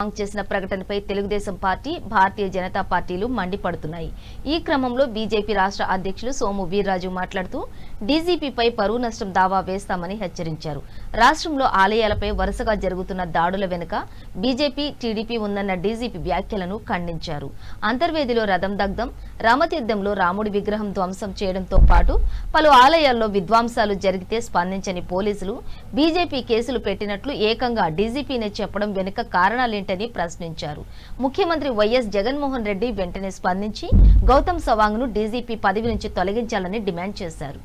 చేసిన ప్రకటనపై తెలుగుదేశం పార్టీ భారతీయ జనతా పార్టీలు మండిపడుతున్నాయి। ఈ క్రమంలో బీజేపీ రాష్ట్ర అధ్యక్షులు సోము వీర్రాజు మాట్లాడుతూ డీజీపీపై పరువు నష్టం దావా వేస్తామని హెచ్చరించారు। రాష్ట్రంలో ఆలయాలపై వరుసగా జరుగుతున్న దాడుల వెనుక బీజేపీ టీడీపీ ఉందన్న డీజీపీ వ్యాఖ్యలను ఖండించారు। అంతర్వేదిలో రథం దగ్ధం, రామతీర్థంలో రాముడి విగ్రహం ధ్వంసం చేయడంతో పాటు పలు ఆలయాల్లో విధ్వంసాలు జరిగితే స్పందించని పోలీసులు బీజేపీ కేసులు పెట్టినట్లు ఏకంగా డీజీపీనే చెప్పడం వెనుక కారణాలేంటి ప్రశ్నించారు। ముఖ్యమంత్రి వైఎస్ జగన్మోహన్ రెడ్డి వెంటనే స్పందించి గౌతమ్ సవాంగ్ ను డీజీపీ పదవి నుంచి తొలగించాలని డిమాండ్ చేశారు।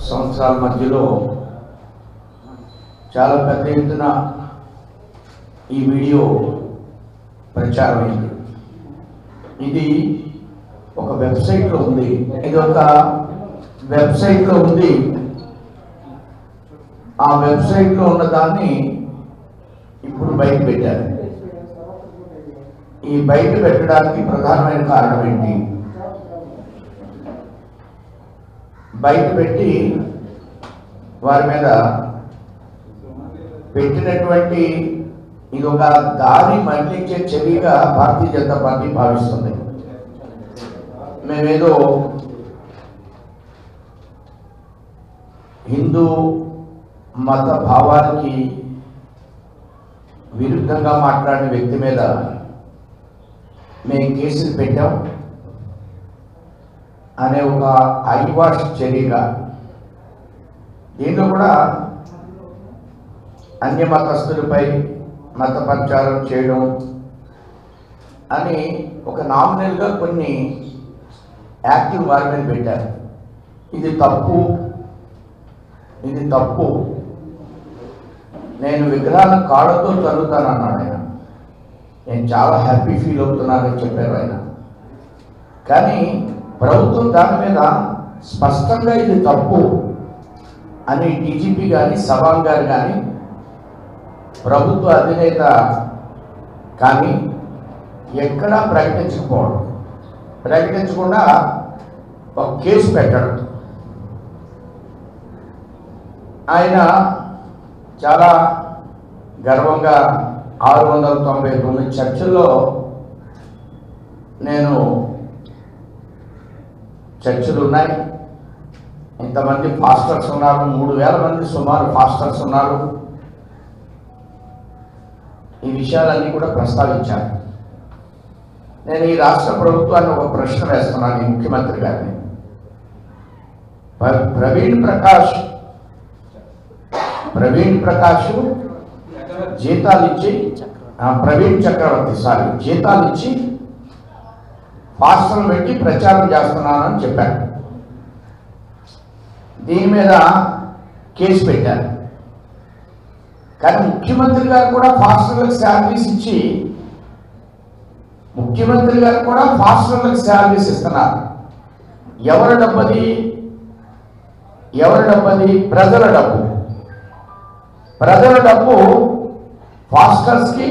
సంవత్సరాల మధ్యలో చాలా పెద్ద ఎత్తున ఈ వీడియో ప్రచారమైంది। ఇది ఒక వెబ్సైట్లో ఉంది, ఆ వెబ్సైట్లో ఉన్న దాన్ని ఇప్పుడు బయట పెట్టారు। ఈ బయట పెట్టడానికి ప్రధానమైన కారణం ఏంటి? బయట పెట్టి వారి మీద పెట్టినటువంటి ఇది ఒక దారి మళ్లించే చర్యగా భారతీయ జనతా పార్టీ భావిస్తుంది। మేమేదో హిందూ మత భావానికి విరుద్ధంగా మాట్లాడిన వ్యక్తి మీద మేము కేసులు పెట్టాం అనే ఒక ఐవాష్ చర్యగా దీంట్లో కూడా అన్య మతస్థులపై మత ప్రచారం చేయడం అని ఒక నామినల్గా కొన్ని యాక్టివ్ వారి మీద పెట్టారు। ఇది తప్పు, నేను విగ్రహాలను కాళ్ళతో చదువుతానన్నాడు ఆయన। నేను చాలా హ్యాపీ ఫీల్ అవుతున్నానని చెప్పారు ఆయన। కానీ ప్రభుత్వం దాని మీద స్పష్టంగా ఇది తప్పు అని డీజీపీ కానీ సవాంగ్ గారు కానీ ప్రభుత్వ అధినేత కానీ ఎక్కడా ప్రకటించకుండా ఒక కేసు పెట్టడం। ఆయన చాలా గర్వంగా 699 చర్చిల్లో చర్చిలు ఉన్నాయి, ఇంతమంది పాస్టర్స్ ఉన్నారు, 3000 మంది సుమారు పాస్టర్స్ ఉన్నారు। ఈ విషయాలన్నీ కూడా ప్రస్తావించారు। నేను ఈ రాష్ట్ర ప్రభుత్వాన్ని ఒక ప్రశ్న వేస్తున్నాను, ఈ ముఖ్యమంత్రి గారిని। ప్రవీణ్ ప్రకాష్ జీతాలు ఇచ్చి ప్రవీణ్ చక్రవర్తి జీతాలు ఇచ్చి పాస్టర్లు పెట్టి ప్రచారం చేస్తున్నానని చెప్పారు। దీని మీద కేసు పెట్టారు। కానీ ముఖ్యమంత్రి గారు కూడా పాస్టర్లకు శాలరీస్ ఇస్తున్నారు। ఎవరి డబ్బది? ప్రజల డబ్బు పాస్టర్స్కి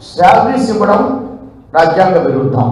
శాలరీస్ ఇవ్వడం రాజ్యాంగ విరుద్ధం।